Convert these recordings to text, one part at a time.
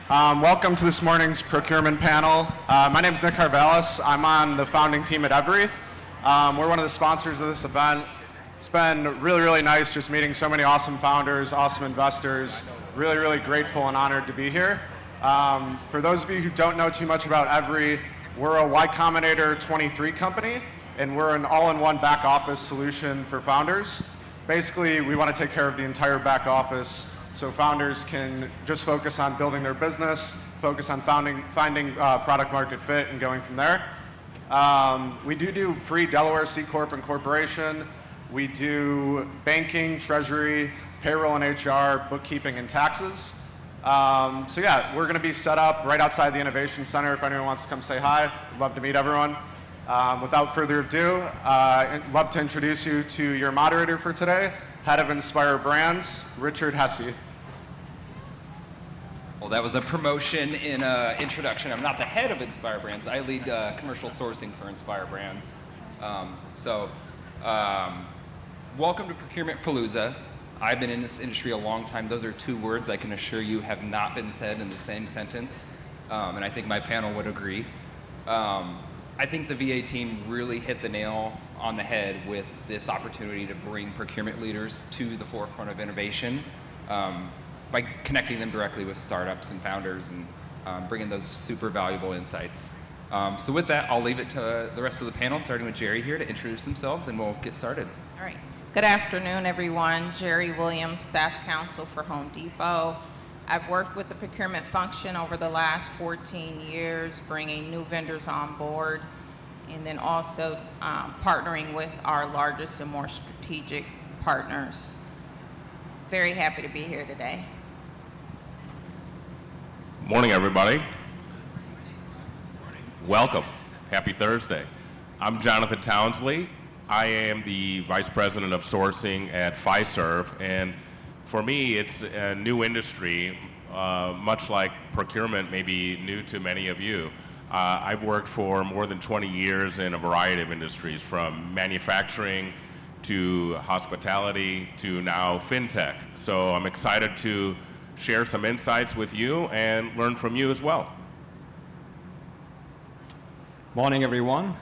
Welcome to this morning's procurement panel. My name is Nick Carvelis. I'm on the founding team at Every. We're one of the sponsors of this event. It's been really, really nice just meeting so many awesome founders, awesome investors. Really, really grateful and honored to be here. For those of you who don't know too much about Every, we're a Y Combinator 23 company, and we're an all-in-one back office solution for founders. Basically, we want to take care of the entire back office so founders can just focus on building their business, focus on finding product market fit and going from there. We do free Delaware C Corp and Corporation. We do banking, treasury, payroll and HR, bookkeeping and taxes. So yeah, we're going to be set up right outside the Innovation Center if anyone wants to come say hi. I'd love to meet everyone. Without further ado, I'd love to introduce you to your moderator for today, Head of Inspire Brands, Richard Hesse. Well, that was a promotion in introduction. I'm not the head of Inspire Brands. I lead commercial sourcing for Inspire Brands. Welcome to Procurement Palooza. I've been in this industry a long time. Those are two words I can assure you have not been said in the same sentence, and I think my panel would agree. I think the VA team really hit the nail on the head with this opportunity to bring procurement leaders to the forefront of innovation by connecting them directly with startups and founders and bringing those super valuable insights. So with that, I'll leave it to the rest of the panel, starting with Geri here to introduce themselves, and we'll get started. All right. Good afternoon, everyone. Geri Williams, Staff Counsel for Home Depot. I've worked with the procurement function over the last 14 years, bringing new vendors on board, and then also partnering with our largest and more strategic partners. Very happy to be here today. Morning, everybody. Welcome. Happy Thursday. I'm Jonathan Townsley. I am the Vice President of Sourcing at Fiserv, and for me, it's a new industry, much like procurement may be new to many of you. I've worked for more than 20 years in a variety of industries, from manufacturing to hospitality to now fintech. So I'm excited to share some insights with you and learn from you as well. Morning, everyone.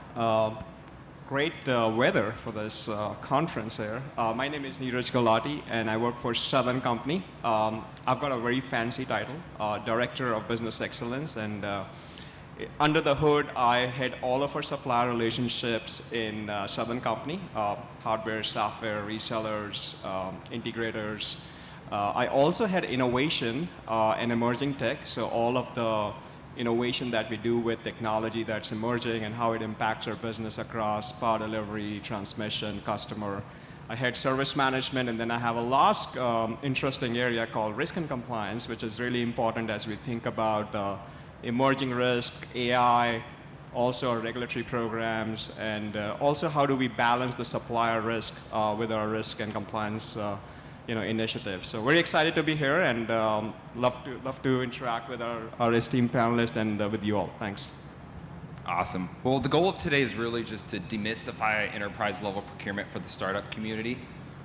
Great weather for this conference here. My name is Neeraj Gulati, and I work for Southern Company. I've got a very fancy title, Director of Business Excellence, and under the hood, I head all of our supplier relationships in Southern Company, hardware, software, resellers, integrators. I also had innovation and emerging tech, so all of the innovation that we do with technology that's emerging and how it impacts our business across power delivery, transmission, customer. I had service management, and then I have a last interesting area called risk and compliance, which is really important as we think about emerging risk, AI, also our regulatory programs, and also how do we balance the supplier risk with our risk and compliance initiatives. So very excited to be here, and love to interact with our esteemed panelists and with you all. Thanks. Awesome. Well, the goal of today is really just to demystify enterprise level procurement for the startup community.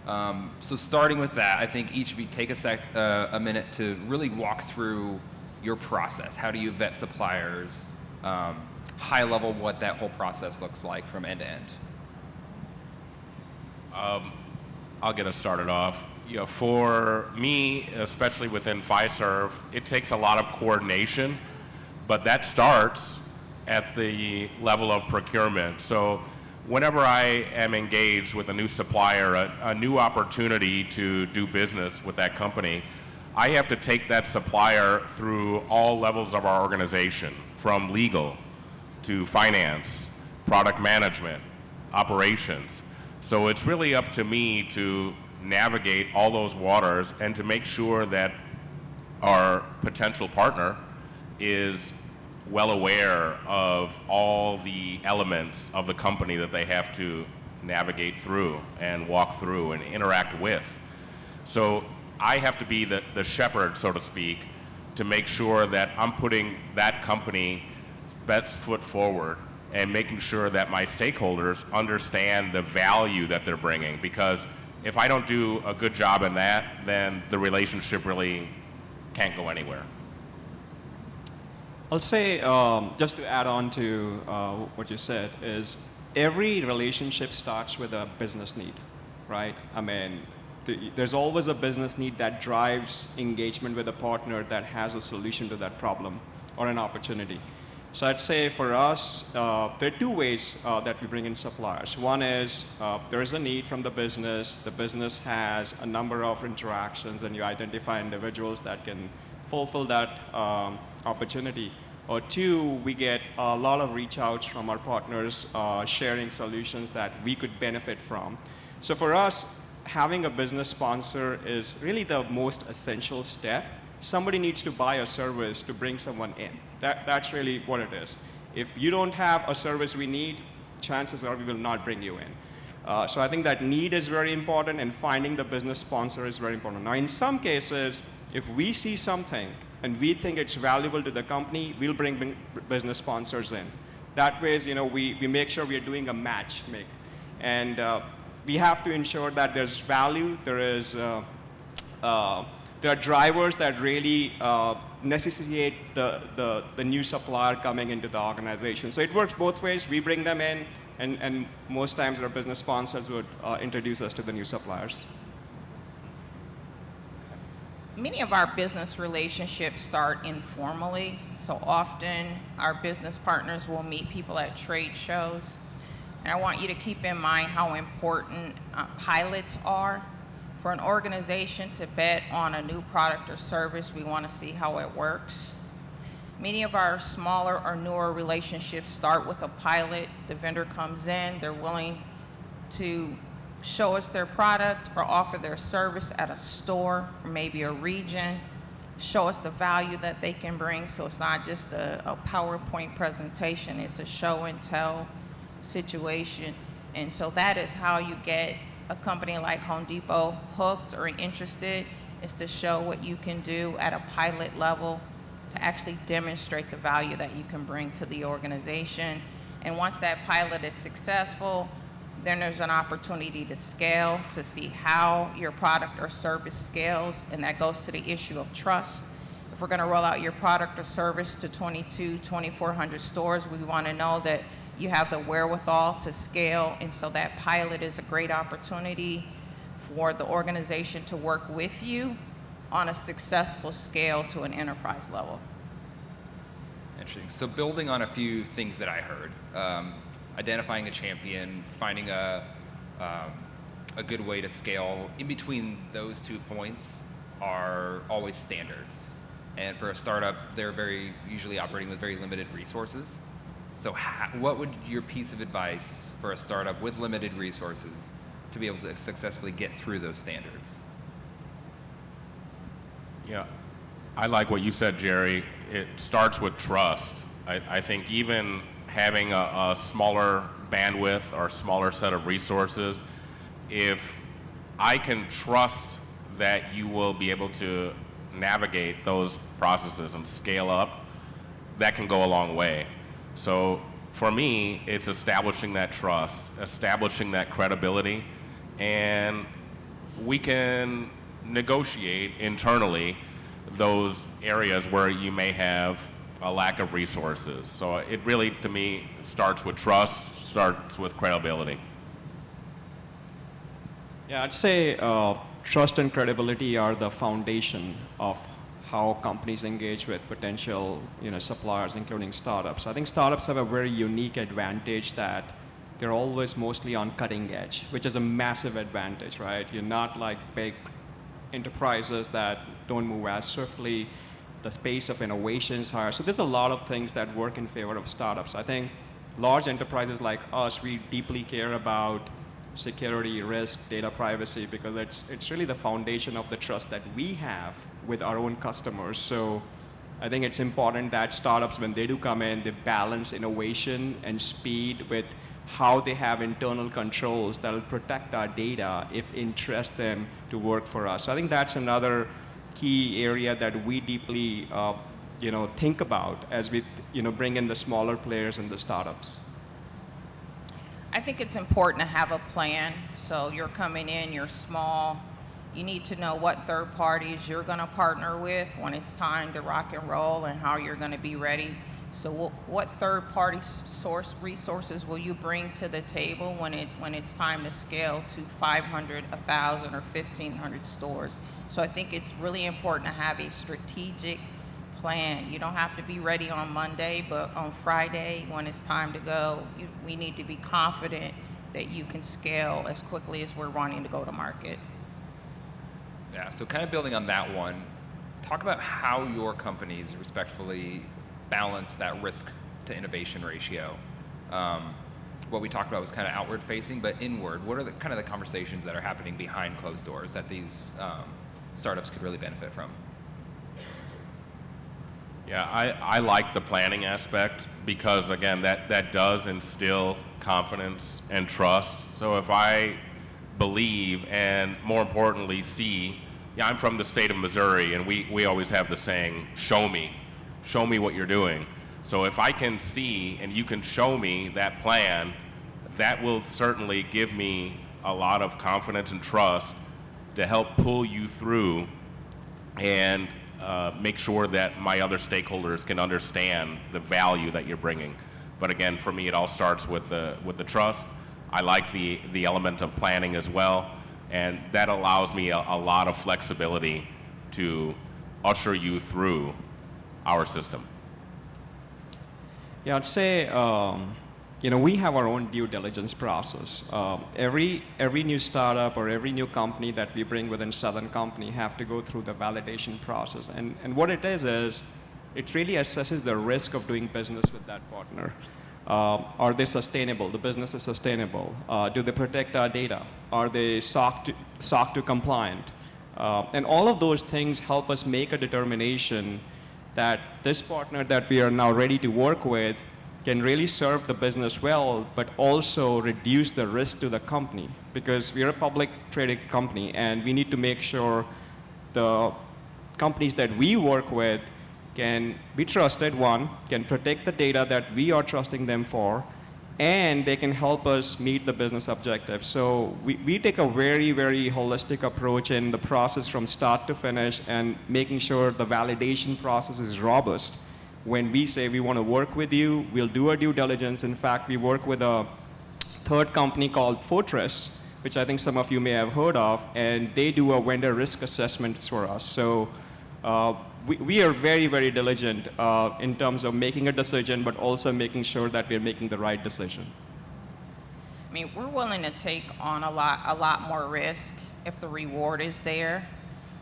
So starting with that, I think each of you take a minute to really walk through your process. How do you vet suppliers? High level, what that whole process looks like from end to end. I'll get us started off. For me, especially within Fiserv, it takes a lot of coordination, but that starts at the level of procurement. So whenever I am engaged with a new supplier, a new opportunity to do business with that company, I have to take that supplier through all levels of our organization, from legal to finance, product management, operations. So it's really up to me to navigate all those waters and to make sure that our potential partner is well aware of all the elements of the company that they have to navigate through and walk through and interact with. So I have to be the shepherd, so to speak, to make sure that I'm putting that company's best foot forward and making sure that my stakeholders understand the value that they're bringing, because if I don't do a good job in that, then the relationship really can't go anywhere. I'll say, just to add on to what you said, is every relationship starts with a business need, right? I mean, there's always a business need that drives engagement with a partner that has a solution to that problem or an opportunity. So I'd say for us, there are two ways that we bring in suppliers. One is there is a need from the business has a number of interactions, and you identify individuals that can fulfill that opportunity. Or two, we get a lot of reach outs from our partners sharing solutions that we could benefit from. So for us, having a business sponsor is really the most essential step. Somebody needs to buy a service to bring someone in. That's really what it is. If you don't have a service we need, chances are we will not bring you in. So I think that need is very important, and finding the business sponsor is very important. Now, in some cases, if we see something and we think it's valuable to the company, we'll bring business sponsors in. That way, we make sure we are doing a match make. And we have to ensure that there's value, there are drivers that really necessitate the new supplier coming into the organization. So it works both ways. We bring them in, and most times our business sponsors would introduce us to the new suppliers. Many of our business relationships start informally. So often our business partners will meet people at trade shows. And I want you to keep in mind how important pilots are. For an organization to bet on a new product or service, we want to see how it works. Many of our smaller or newer relationships start with a pilot. The vendor comes in, they're willing to show us their product or offer their service at a store or maybe a region, show us the value that they can bring. So it's not just a PowerPoint presentation, it's a show and tell situation. And so that is how you get a company like Home Depot hooked or interested, is to show what you can do at a pilot level to actually demonstrate the value that you can bring to the organization. And once that pilot is successful, then there's an opportunity to scale, to see how your product or service scales, and that goes to the issue of trust. If we're going to roll out your product or service to 2,400 stores, we want to know that you have the wherewithal to scale, and so that pilot is a great opportunity for the organization to work with you on a successful scale to an enterprise level. Interesting. So building on a few things that I heard, identifying a champion, finding a good way to scale. In between those 2 points are always standards. And for a startup, they're usually operating with very limited resources. So what would your piece of advice for a startup with limited resources to be able to successfully get through those standards? Yeah, I like what you said, Geri. It starts with trust. I think even having a smaller bandwidth or smaller set of resources, if I can trust that you will be able to navigate those processes and scale up, that can go a long way. So for me, it's establishing that trust, establishing that credibility, and we can negotiate internally those areas where you may have a lack of resources. So it really, to me, starts with trust, starts with credibility. Yeah, I'd say trust and credibility are the foundation of how companies engage with potential suppliers, including startups. I think startups have a very unique advantage that they're always mostly on cutting edge, which is a massive advantage, right? You're not like big enterprises that don't move as swiftly. The pace of innovation is higher. So there's a lot of things that work in favor of startups. I think large enterprises like us, we deeply care about security, risk, data privacy, because it's really the foundation of the trust that we have with our own customers. So I think it's important that startups, when they do come in, they balance innovation and speed with how they have internal controls that will protect our data if interest them to work for us. So I think that's another key area that we deeply think about as we bring in the smaller players and the startups. I think it's important to have a plan. So you're coming in, you're small, You need to know what third parties you're going to partner with when it's time to rock and roll and how you're going to be ready. So what third party source resources will you bring to the table when it's time to scale to 500, 1,000, or 1,500 stores? So I think it's really important to have a strategic plan. You don't have to be ready on Monday, but on Friday when it's time to go, we need to be confident that you can scale as quickly as we're wanting to go to market. Yeah, so kind of building on that one, talk about how your companies respectfully balance that risk to innovation ratio. What we talked about was kind of outward facing, but inward, what are the kind of the conversations that are happening behind closed doors that these startups could really benefit from? Yeah, I like the planning aspect because, again, that does instill confidence and trust. So if I believe and, more importantly, see, yeah, I'm from the state of Missouri, and we always have the saying, show me what you're doing. So if I can see and you can show me that plan, that will certainly give me a lot of confidence and trust to help pull you through and make sure that my other stakeholders can understand the value that you're bringing. But again, for me, it all starts with the trust. I like the element of planning as well, and that allows me a lot of flexibility to usher you through our system. Yeah, I'd say we have our own due diligence process. Every new startup or every new company that we bring within Southern Company have to go through the validation process. And what it is it really assesses the risk of doing business with that partner. Are they sustainable? The business is sustainable. Do they protect our data? Are they SOC 2 compliant? And all of those things help us make a determination that this partner that we are now ready to work with can really serve the business well, but also reduce the risk to the company, because we are a public traded company and we need to make sure the companies that we work with can be trusted, one, can protect the data that we are trusting them for, and they can help us meet the business objectives. So we take a very, very holistic approach in the process from start to finish, and making sure the validation process is robust. When we say we want to work with you, we'll do our due diligence. In fact, we work with a third company called Fortress, which I think some of you may have heard of, and they do a vendor risk assessments for us. So we are very, very diligent in terms of making a decision, but also making sure that we're making the right decision. I mean, we're willing to take on a lot more risk if the reward is there.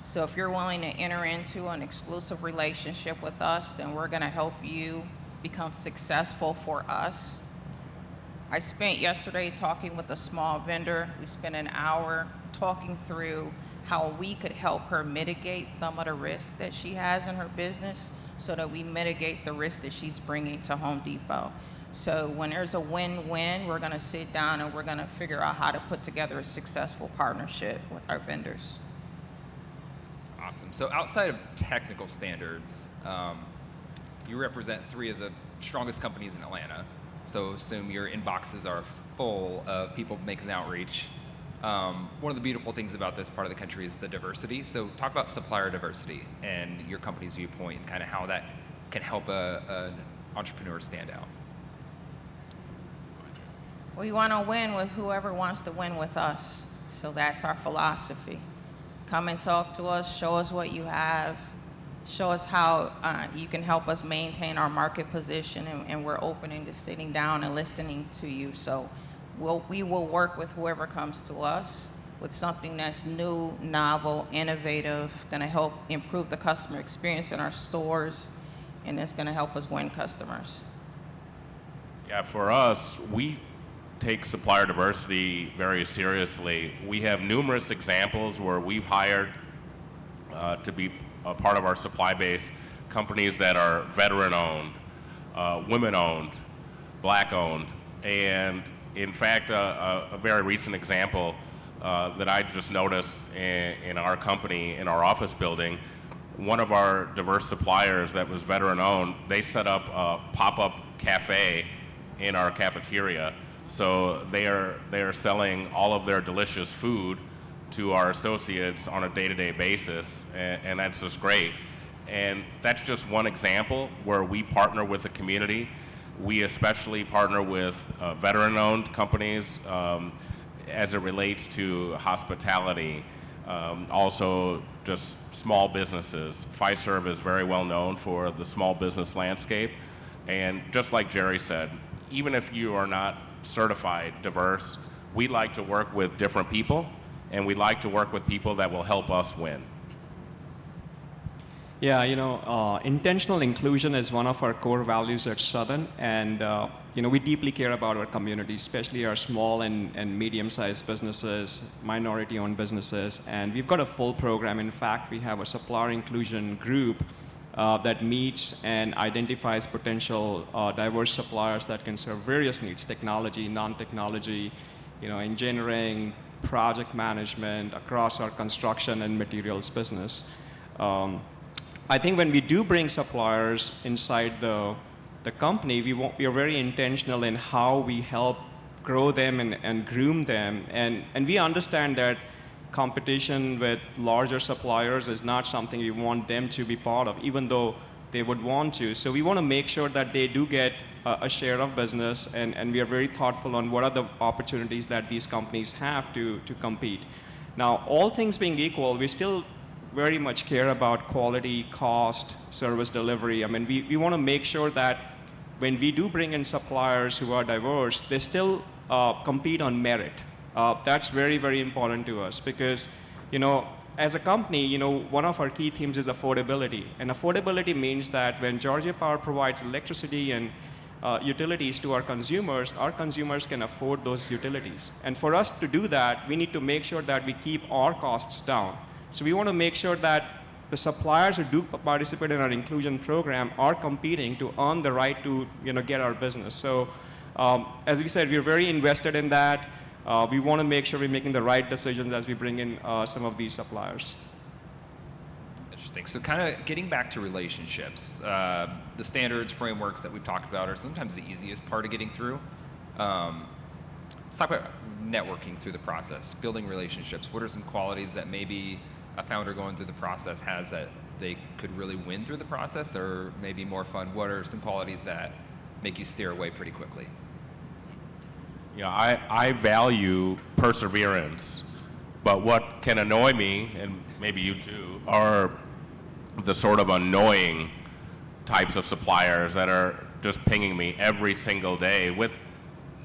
So if you're willing to enter into an exclusive relationship with us, then we're going to help you become successful for us. I spent yesterday talking with a small vendor. We spent an hour talking through how we could help her mitigate some of the risk that she has in her business so that we mitigate the risk that she's bringing to Home Depot. So when there's a win-win, we're going to sit down and we're going to figure out how to put together a successful partnership with our vendors. Awesome. So outside of technical standards, you represent 3 of the strongest companies in Atlanta. So assume your inboxes are full of people making outreach. One of the beautiful things about this part of the country is the diversity. So talk about supplier diversity and your company's viewpoint and kind of how that can help an entrepreneur stand out. We want to win with whoever wants to win with us. So that's our philosophy. Come and talk to us, show us what you have, show us how you can help us maintain our market position, and we're open to sitting down and listening to you. So we will work with whoever comes to us with something that's new, novel, innovative, going to help improve the customer experience in our stores, and it's going to help us win customers. Yeah, for us, we take supplier diversity very seriously. We have numerous examples where we've hired to be a part of our supply base companies that are veteran-owned, women-owned, black-owned, and in fact, a very recent example that I just noticed in our company, in our office building, one of our diverse suppliers that was veteran-owned, they set up a pop-up cafe in our cafeteria. So they are selling all of their delicious food to our associates on a day-to-day basis, and that's just great. And that's just one example where we partner with the community. We especially partner with veteran-owned companies as it relates to hospitality, also just small businesses. Fiserv is very well known for the small business landscape. And just like Geri said, even if you are not certified diverse, we like to work with different people, and we like to work with people that will help us win. Yeah, intentional inclusion is one of our core values at Southern, and we deeply care about our community, especially our small and medium-sized businesses, minority-owned businesses, and we've got a full program. In fact, we have a supplier inclusion group that meets and identifies potential diverse suppliers that can serve various needs: technology, non-technology, engineering, project management across our construction and materials business. I think when we do bring suppliers inside the company, we are very intentional in how we help grow them and groom them. And we understand that competition with larger suppliers is not something we want them to be part of, even though they would want to. So we want to make sure that they do get a share of business, and we are very thoughtful on what are the opportunities that these companies have to compete. Now, all things being equal, we still very much care about quality, cost, service delivery. I mean, we want to make sure that when we do bring in suppliers who are diverse, they still compete on merit. That's very, very important to us because, as a company, one of our key themes is affordability. And affordability means that when Georgia Power provides electricity and utilities to our consumers can afford those utilities. And for us to do that, we need to make sure that we keep our costs down. So we want to make sure that the suppliers who do participate in our inclusion program are competing to earn the right to get our business. So as we said, we're very invested in that. We want to make sure we're making the right decisions as we bring in some of these suppliers. Interesting. So kind of getting back to relationships, the standards, frameworks that we've talked about are sometimes the easiest part of getting through. Let's talk about networking through the process, building relationships. What are some qualities that maybe a founder going through the process has that they could really win through the process, or maybe more fun? What are some qualities that make you steer away pretty quickly? I value perseverance, but what can annoy me, and maybe you too, are the sort of annoying types of suppliers that are just pinging me every single day with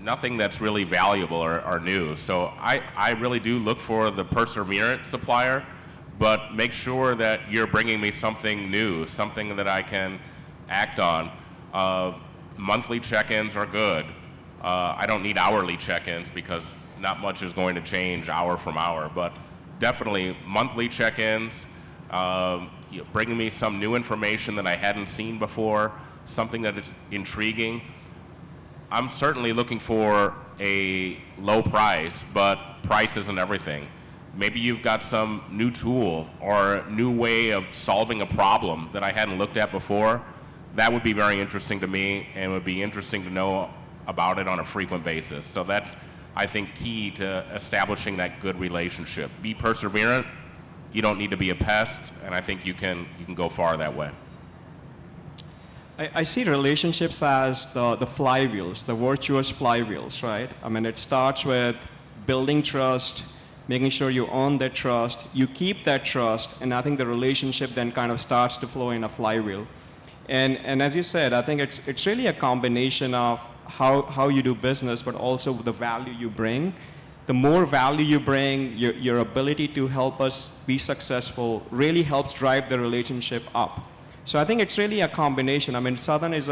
nothing that's really valuable or new. So I really do look for the perseverant supplier, but make sure that you're bringing me something new, something that I can act on. Monthly check-ins are good. I don't need hourly check-ins because not much is going to change hour from hour, but definitely monthly check-ins, bringing me some new information that I hadn't seen before, something that is intriguing. I'm certainly looking for a low price, but price isn't everything. Maybe you've got some new tool or new way of solving a problem that I hadn't looked at before. That would be very interesting to me, and it would be interesting to know about it on a frequent basis. So that's, I think, key to establishing that good relationship. Be perseverant. You don't need to be a pest, and I think you can go far that way. I see relationships as the flywheels, the virtuous flywheels, right? I mean, it starts with building trust, making sure you earn that trust, you keep that trust, and I think the relationship then kind of starts to flow in a flywheel. And as you said, I think it's really a combination of how you do business, but also the value you bring. The more value you bring, your ability to help us be successful really helps drive the relationship up. So I think it's really a combination. I mean, Southern is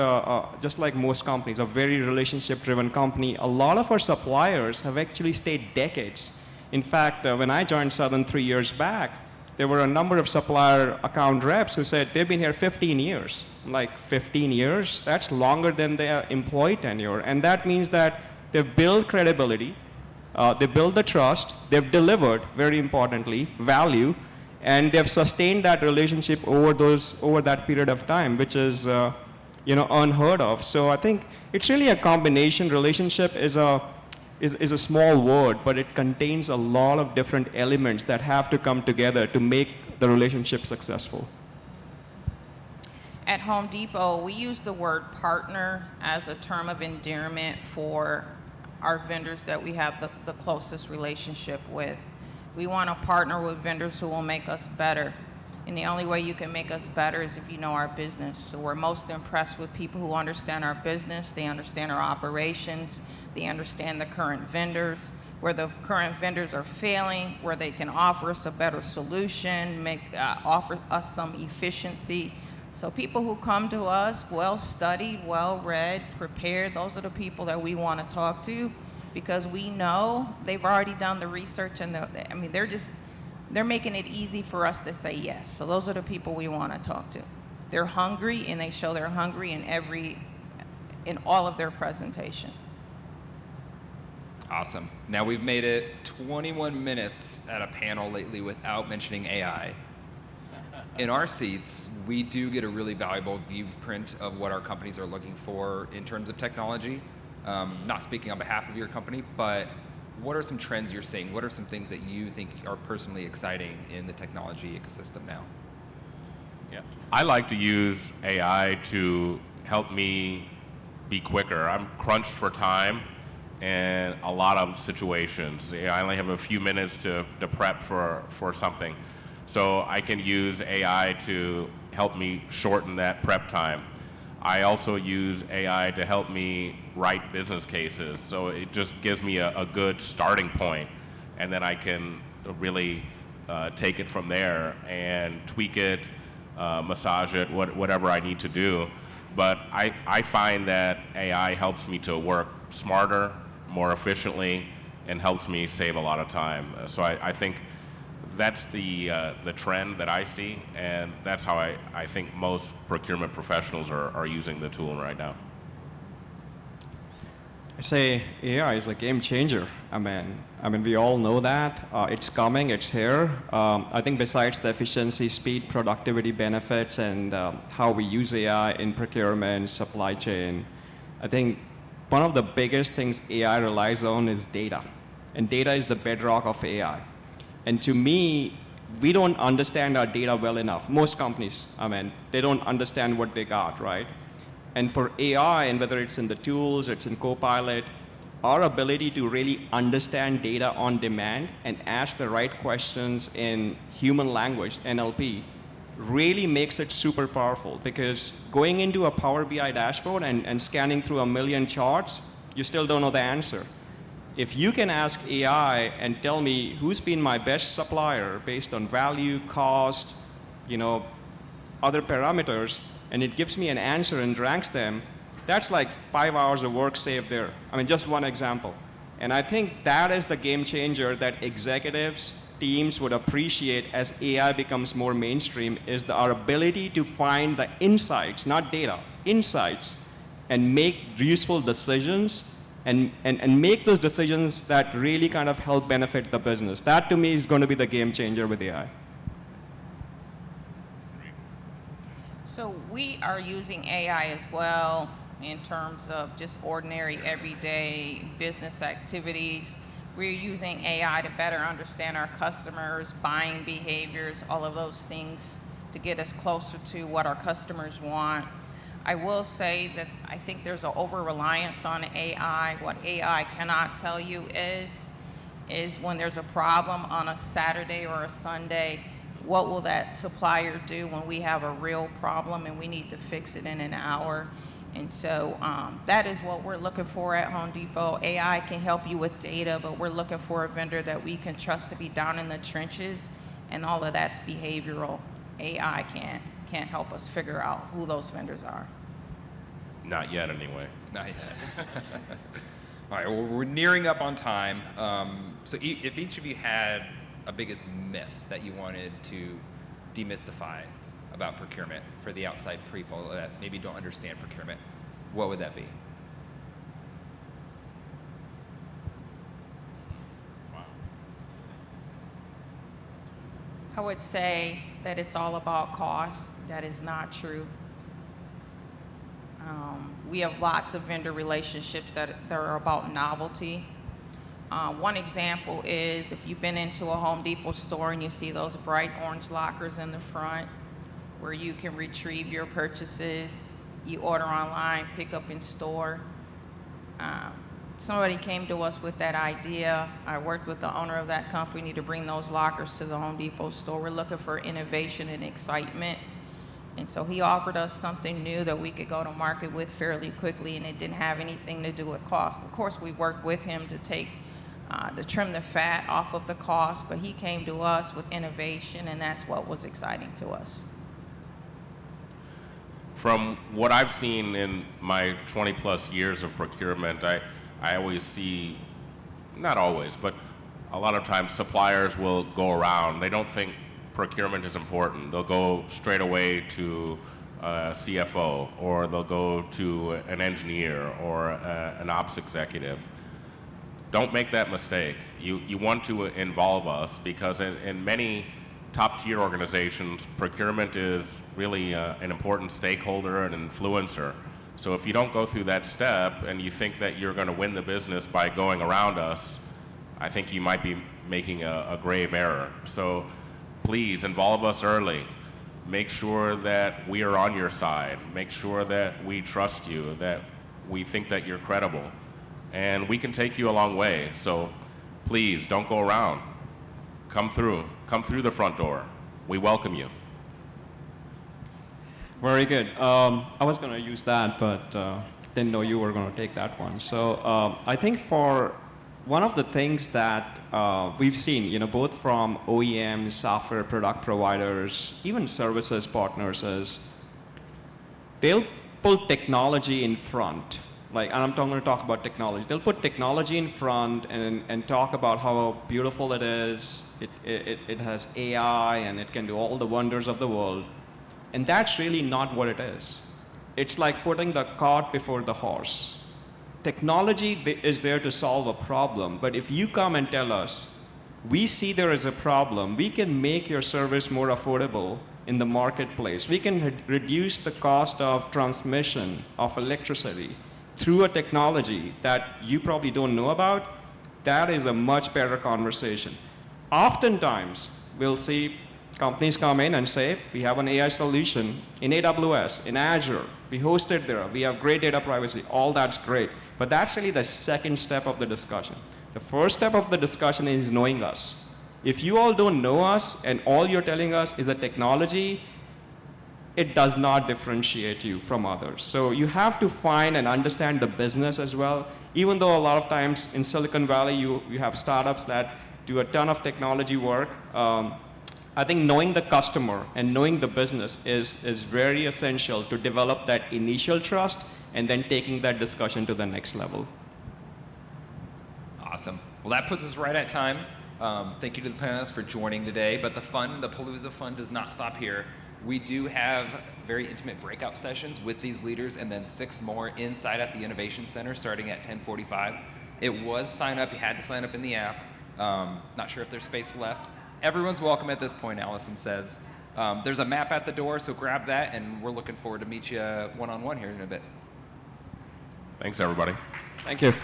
just like most companies, a very relationship-driven company. A lot of our suppliers have actually stayed decades. In fact, when I joined Southern 3 years back, there were a number of supplier account reps who said they've been here 15 years. I'm like, 15 years? That's longer than their employee tenure. And that means that they've built credibility, they built the trust, they've delivered, very importantly, value, and they've sustained that relationship over that period of time, which is unheard of. So I think it's really a combination. Relationship is a is a small word, but it contains a lot of different elements that have to come together to make the relationship successful. At Home Depot, we use the word partner as a term of endearment for our vendors that we have the closest relationship with. We want to partner with vendors who will make us better. And the only way you can make us better is if you know our business. So we're most impressed with people who understand our business, they understand our operations, they understand the current vendors, where the current vendors are failing, where they can offer us a better solution, offer us some efficiency. So people who come to us, well-studied, well-read, prepared, those are the people that we want to talk to, because we know they've already done the research, and they're making it easy for us to say yes. So those are the people we want to talk to. They're hungry, and they show they're hungry in all of their presentation. Awesome. Now we've made it 21 minutes at a panel lately without mentioning AI. In our seats, we do get a really valuable viewprint of what our companies are looking for in terms of technology. Not speaking on behalf of your company, but what are some trends you're seeing? What are some things that you think are personally exciting in the technology ecosystem now? Yeah. I like to use AI to help me be quicker. I'm crunched for time in a lot of situations. I only have a few minutes to prep for something. So I can use AI to help me shorten that prep time. I also use AI to help me write business cases. So it just gives me a good starting point, and then I can really take it from there and tweak it, massage it, whatever I need to do. But I find that AI helps me to work smarter, more efficiently, and helps me save a lot of time. So I think that's the trend that I see, and that's how I think most procurement professionals are using the tool right now. I say AI is a game changer. I mean, we all know that. It's coming, it's here. I think besides the efficiency, speed, productivity benefits, and how we use AI in procurement, supply chain, I think one of the biggest things AI relies on is data. And data is the bedrock of AI. And to me, we don't understand our data well enough. Most companies, they don't understand what they got, right? And for AI, and whether it's in the tools, it's in Copilot, our ability to really understand data on demand and ask the right questions in human language, NLP, really makes it super powerful. Because going into a Power BI dashboard and scanning through 1 million charts, you still don't know the answer. If you can ask AI and tell me who's been my best supplier based on value, cost, other parameters, and it gives me an answer and ranks them, that's like 5 hours of work saved there. Just one example. And I think that is the game changer that executives, teams would appreciate as AI becomes more mainstream, is our ability to find the insights, not data, insights, and make useful decisions and make those decisions that really kind of help benefit the business. That to me is going to be the game changer with AI. So we are using AI as well in terms of just ordinary, everyday business activities. We're using AI to better understand our customers, buying behaviors, all of those things to get us closer to what our customers want. I will say that I think there's an over-reliance on AI. What AI cannot tell you is when there's a problem on a Saturday or a Sunday, what will that supplier do when we have a real problem and we need to fix it in an hour? And so that is what we're looking for at Home Depot. AI can help you with data, but we're looking for a vendor that we can trust to be down in the trenches, and all of that's behavioral. AI can't help us figure out who those vendors are. Not yet, anyway. Not yet. All right, well, we're nearing up on time. So if each of you had a biggest myth that you wanted to demystify about procurement for the outside people that maybe don't understand procurement, what would that be? I would say that it's all about cost. That is not true. We have lots of vendor relationships that are about novelty. One example is if you've been into a Home Depot store and you see those bright orange lockers in the front where you can retrieve your purchases, you order online, pick up in store. Somebody came to us with that idea. I worked with the owner of that company to bring those lockers to the Home Depot store. We're looking for innovation and excitement. And so he offered us something new that we could go to market with fairly quickly, and it didn't have anything to do with cost. Of course, we worked with him to trim the fat off of the cost, but he came to us with innovation, and that's what was exciting to us. From what I've seen in my 20 plus years of procurement, I always see, not always, but a lot of times suppliers will go around. They don't think procurement is important. They'll go straight away to a CFO, or they'll go to an engineer or an ops executive. Don't make that mistake. You want to involve us, because in many top-tier organizations, procurement is really an important stakeholder and influencer. So if you don't go through that step and you think that you're going to win the business by going around us, I think you might be making a grave error. So please involve us early. Make sure that we are on your side. Make sure that we trust you, that we think that you're credible. And we can take you a long way. So please don't go around. Come through the front door. We welcome you. Very good. I was going to use that, but didn't know you were going to take that one. So I think for one of the things that we've seen, both from OEMs, software product providers, even services partners, is they'll pull technology in front. And I'm going to talk about technology. They'll put technology in front and talk about how beautiful it is. It has AI and it can do all the wonders of the world. And that's really not what it is. It's like putting the cart before the horse. Technology is there to solve a problem, but if you come and tell us, we see there is a problem, we can make your service more affordable in the marketplace. We can reduce the cost of transmission of electricity through a technology that you probably don't know about. That is a much better conversation. Oftentimes, we'll see companies come in and say, we have an AI solution in AWS, in Azure, we host it there, we have great data privacy, all that's great. But that's really the second step of the discussion. The first step of the discussion is knowing us. If you all don't know us and all you're telling us is a technology, it does not differentiate you from others. So you have to find and understand the business as well. Even though a lot of times in Silicon Valley, you have startups that do a ton of technology work, I think knowing the customer and knowing the business is very essential to develop that initial trust and then taking that discussion to the next level. Awesome. Well, that puts us right at time. Thank you to the panelists for joining today. But the Palooza fun does not stop here. We do have very intimate breakout sessions with these leaders, and then 6 more inside at the Innovation Center starting at 10:45. It was sign up. You had to sign up in the app. Not sure if there's space left. Everyone's welcome at this point, Allison says. There's a map at the door, so grab that, and we're looking forward to meet you one-on-one here in a bit. Thanks, everybody. Thank you.